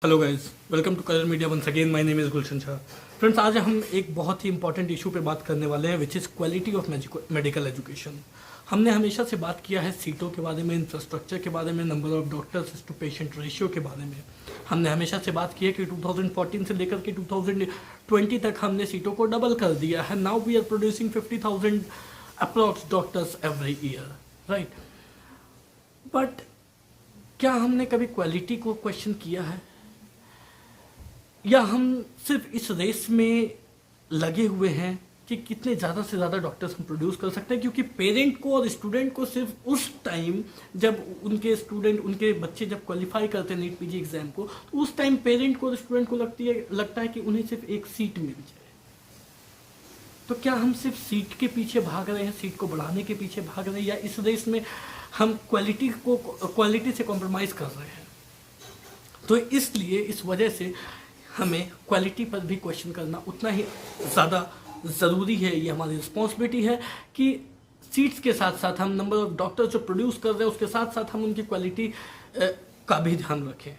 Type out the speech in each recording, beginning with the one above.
Hello guys, welcome to Colour Media once again. My name is Gulshan Shah. Friends, आज हम एक बहुत ही इंपॉर्टेंट इशू पे बात करने वाले हैं, which is quality of medical education. हमने हमेशा से बात किया है सीटों के बारे में, इंफ्रास्ट्रक्चर के बारे में, number of doctors to patient ratio के बारे में। हमने हमेशा से बात की है कि 2014 से लेकर के 2020 तक हमने सीटों को डबल कर दिया है। Now we are producing 50,000 approx doctors every year, right. But क्या हमने कभी क्वालिटी को क्वेश्चन किया है, या हम सिर्फ इस रेस में लगे हुए हैं कि कितने ज़्यादा से ज़्यादा डॉक्टर्स हम प्रोड्यूस कर सकते हैं? क्योंकि पेरेंट को और स्टूडेंट को सिर्फ उस टाइम जब उनके बच्चे जब क्वालिफाई करते हैं नीट पीजी एग्जाम को, तो उस टाइम पेरेंट को और स्टूडेंट को लगता है कि उन्हें सिर्फ एक सीट मिल जाए। तो क्या हम सिर्फ सीट के पीछे भाग रहे हैं, सीट को बढ़ाने के पीछे भाग रहे हैं, या इस रेस में हम क्वालिटी से कॉम्प्रोमाइज कर रहे हैं? तो इसलिए इस वजह से हमें क्वालिटी पर भी क्वेश्चन करना उतना ही ज़्यादा ज़रूरी है। ये हमारी रिस्पॉन्सिबिलिटी है कि सीट्स के साथ साथ हम नंबर ऑफ डॉक्टर्स जो प्रोड्यूस कर रहे हैं उसके साथ साथ हम उनकी क्वालिटी का भी ध्यान रखें।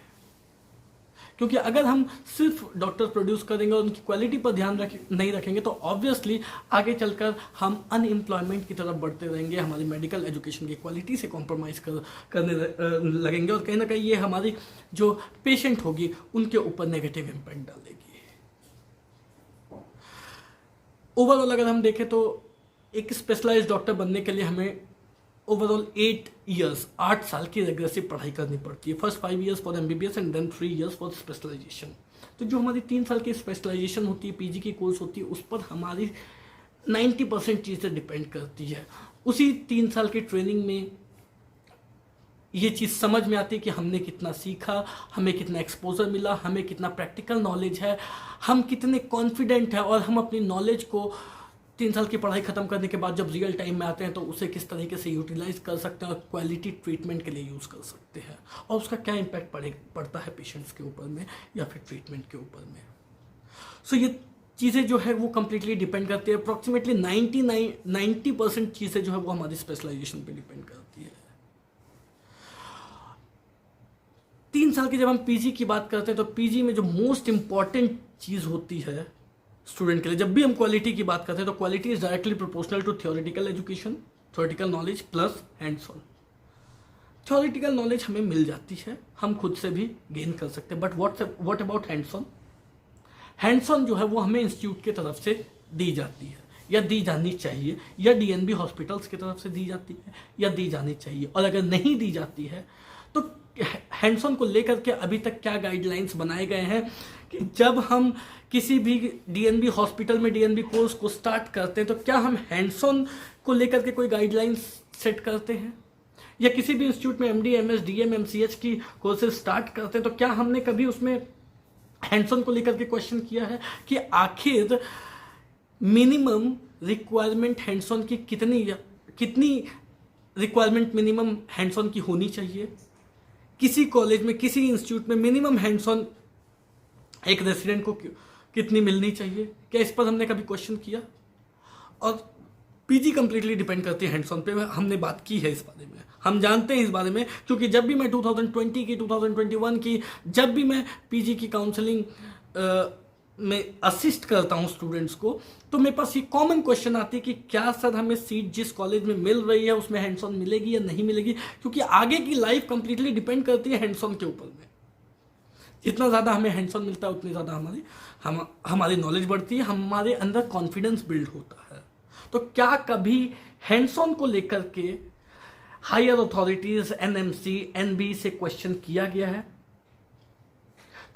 क्योंकि अगर हम सिर्फ डॉक्टर प्रोड्यूस करेंगे और उनकी क्वालिटी पर ध्यान नहीं रखेंगे तो ऑब्वियसली आगे चलकर हम अनएम्प्लॉयमेंट की तरफ बढ़ते रहेंगे, हमारी मेडिकल एजुकेशन की क्वालिटी से कॉम्प्रोमाइज़ करने लगेंगे, और कहीं ना कहीं ये हमारी जो पेशेंट होगी उनके ऊपर नेगेटिव इम्पैक्ट डालेगी। ओवरऑल अगर हम देखें तो एक स्पेशलाइज्ड डॉक्टर बनने के लिए हमें ओवरऑल 8 साल की रेग्रेसिव पढ़ाई करनी पड़ती है। First 5 years for MBBS and then 3 years for specialisation. तो जो हमारी 3 साल की स्पेशलाइजेशन होती है, पीजी की कोर्स होती है, उस पर हमारी 90% चीज़ें डिपेंड करती है। उसी 3 साल की ट्रेनिंग में ये चीज़ समझ में आती है कि हमने कितना सीखा, हमें कितना एक्सपोजर मिला, हमें कितना प्रैक्टिकल नॉलेज है, हम कितने कॉन्फिडेंट हैं, और हम अपनी नॉलेज को 3 साल की पढ़ाई खत्म करने के बाद जब रियल टाइम में आते हैं तो उसे किस तरीके से यूटिलाइज कर सकते हैं और क्वालिटी ट्रीटमेंट के लिए यूज़ कर सकते हैं, और उसका क्या इम्पैक्ट पड़ता है पेशेंट्स के ऊपर में या फिर ट्रीटमेंट के ऊपर में। सो ये चीज़ें जो है वो कम्प्लीटली डिपेंड करती है। अप्रॉक्सीमेटली 90% चीज़ें जो है वो हमारी स्पेशलाइजेशन पे डिपेंड करती है। 3 साल की जब हम पीजी की बात करते हैं तो पीजी में जो मोस्ट इंपॉर्टेंट चीज़ होती है स्टूडेंट के लिए, जब भी हम क्वालिटी की बात करते हैं तो quality is directly proportional to theoretical education, theoretical knowledge plus hands on. Theoretical knowledge हमें मिल जाती है, हम खुद से भी गेन कर सकते हैं, but what about hands on? Hands on जो है वो हमें इंस्टीट्यूट की तरफ से दी जाती है, या दी जानी चाहिए, या डीएनबी हॉस्पिटल्स की तरफ से दी जाती है, या दी जानी चाहिए। और अगर नहीं दी जाती है तो हैंड्स ऑन को लेकर के अभी तक क्या गाइडलाइंस बनाए गए हैं कि जब हम किसी भी डीएनबी हॉस्पिटल में डीएनबी कोर्स को स्टार्ट करते हैं तो क्या हम हैंड्स ऑन को लेकर के कोई गाइडलाइंस सेट करते हैं, या किसी भी इंस्टीट्यूट में एमडी एमएस डीएम एमसीएच की कोर्सेज स्टार्ट करते हैं तो क्या हमने कभी उसमें हैंड्स ऑन को लेकर के क्वेश्चन किया है कि आखिर मिनिमम रिक्वायरमेंट हैंड्स ऑन की कितनी रिक्वायरमेंट मिनिमम हैंड्स ऑन की होनी चाहिए? किसी कॉलेज में, किसी इंस्टीट्यूट में मिनिमम हैंड्स ऑन एक रेसिडेंट को कितनी मिलनी चाहिए? क्या इस पर हमने कभी क्वेश्चन किया? और पीजी कंप्लीटली डिपेंड करती है हैंड्स ऑन पे। हमने बात की है इस बारे में, हम जानते हैं इस बारे में, क्योंकि जब भी मैं 2020 की 2021 की जब भी मैं पीजी की काउंसलिंग में असिस्ट करता हूँ स्टूडेंट्स को, तो मेरे पास ये कॉमन क्वेश्चन आती है कि क्या सर हमें सीट जिस कॉलेज में मिल रही है उसमें हैंड्स ऑन मिलेगी या नहीं मिलेगी? क्योंकि आगे की लाइफ कंप्लीटली डिपेंड करती है हैंड्स ऑन के ऊपर में। जितना ज़्यादा हमें हैंड्स ऑन मिलता है उतनी ज़्यादा हमारी नॉलेज बढ़ती है, हमारे अंदर कॉन्फिडेंस बिल्ड होता है। तो क्या कभी हैंड्स ऑन को लेकर के हायर अथॉरिटीज, एनएमसी, एनबी से क्वेश्चन किया गया है?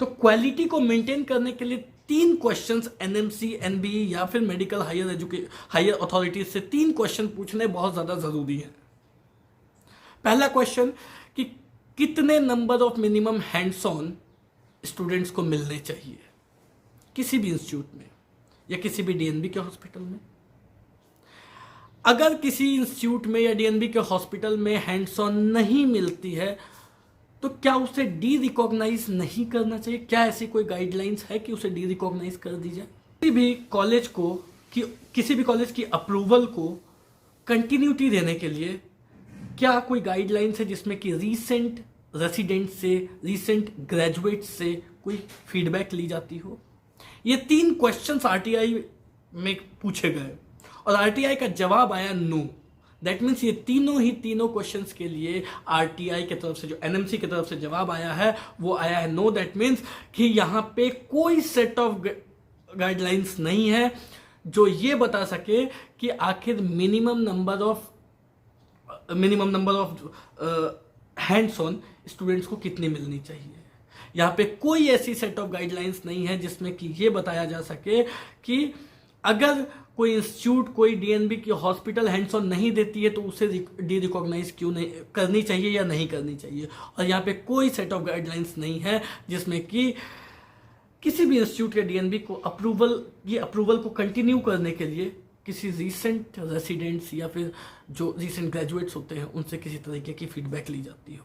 तो क्वालिटी को मेंटेन करने के लिए 3 क्वेश्चंस एनएमसी, एनबी या फिर मेडिकल हायर अथॉरिटीज से 3 क्वेश्चन पूछने बहुत ज़्यादा ज़रूरी है। पहला क्वेश्चन कि कितने number of minimum hands on students को मिलने चाहिए किसी भी इंस्टीट्यूट में या किसी भी डीएनबी के हॉस्पिटल में? अगर किसी इंस्टीट्यूट में या डीएनबी के हॉस्पिटल में हैंड्स ऑन नहीं मिलती है तो क्या उसे डी रिकॉग्नाइज नहीं करना चाहिए? क्या ऐसी कोई गाइडलाइंस है कि उसे डी रिकॉग्नाइज कर दी जाए? किसी भी कॉलेज की अप्रूवल को कंटिन्यूटी देने के लिए क्या कोई गाइडलाइंस है जिसमें कि रीसेंट रेसिडेंट से, रीसेंट ग्रेजुएट से कोई फीडबैक ली जाती हो। ये 3 क्वेश्चंस आरटीआई में पूछे गए और आरटीआई का जवाब आया नो। दैट मीन्स ये तीनों क्वेश्चंस के लिए आरटीआई की तरफ से, जो एनएमसी की तरफ से जवाब आया है वो आया है नो। दैट मीन्स कि यहाँ पे कोई सेट ऑफ गाइडलाइंस नहीं है जो ये बता सके कि आखिर minimum number of hands on students को कितनी मिलनी चाहिए। यहाँ पे कोई ऐसी सेट ऑफ गाइडलाइंस नहीं है जिसमें कि ये बताया जा सके कि अगर कोई इंस्टीट्यूट, कोई डीएनबी की हॉस्पिटल हैंड्स ऑन नहीं देती है तो उसे डी रिकॉग्नाइज क्यों नहीं करनी चाहिए या नहीं करनी चाहिए। और यहाँ पे कोई सेट ऑफ गाइडलाइंस नहीं है जिसमें कि किसी भी इंस्टीट्यूट के डीएनबी को अप्रूवल को कंटिन्यू करने के लिए किसी रीसेंट रेसिडेंट्स या फिर जो रीसेंट ग्रेजुएट्स होते हैं उनसे किसी तरीके की फीडबैक ली जाती हो।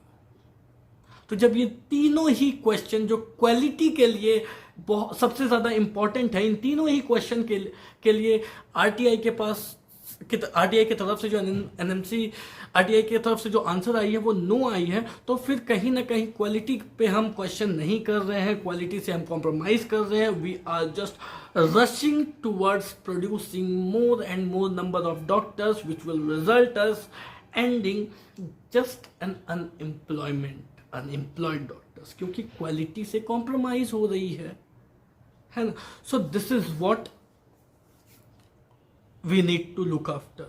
तो जब ये तीनों ही क्वेश्चन जो क्वालिटी के लिए सबसे ज़्यादा इंपॉर्टेंट है, इन तीनों ही क्वेश्चन के लिए आरटीआई की तरफ से जो एनएमसी आरटीआई की तरफ से जो आंसर आई है वो नो आई है, तो फिर कहीं ना कहीं क्वालिटी पे हम क्वेश्चन नहीं कर रहे हैं, क्वालिटी से हम कॉम्प्रोमाइज कर रहे हैं। We are just rushing towards producing more and more number of doctors which will result us ending just an unemployed doctors, क्योंकि क्वालिटी से कॉम्प्रोमाइज हो रही है ना। So this is what we need to look after.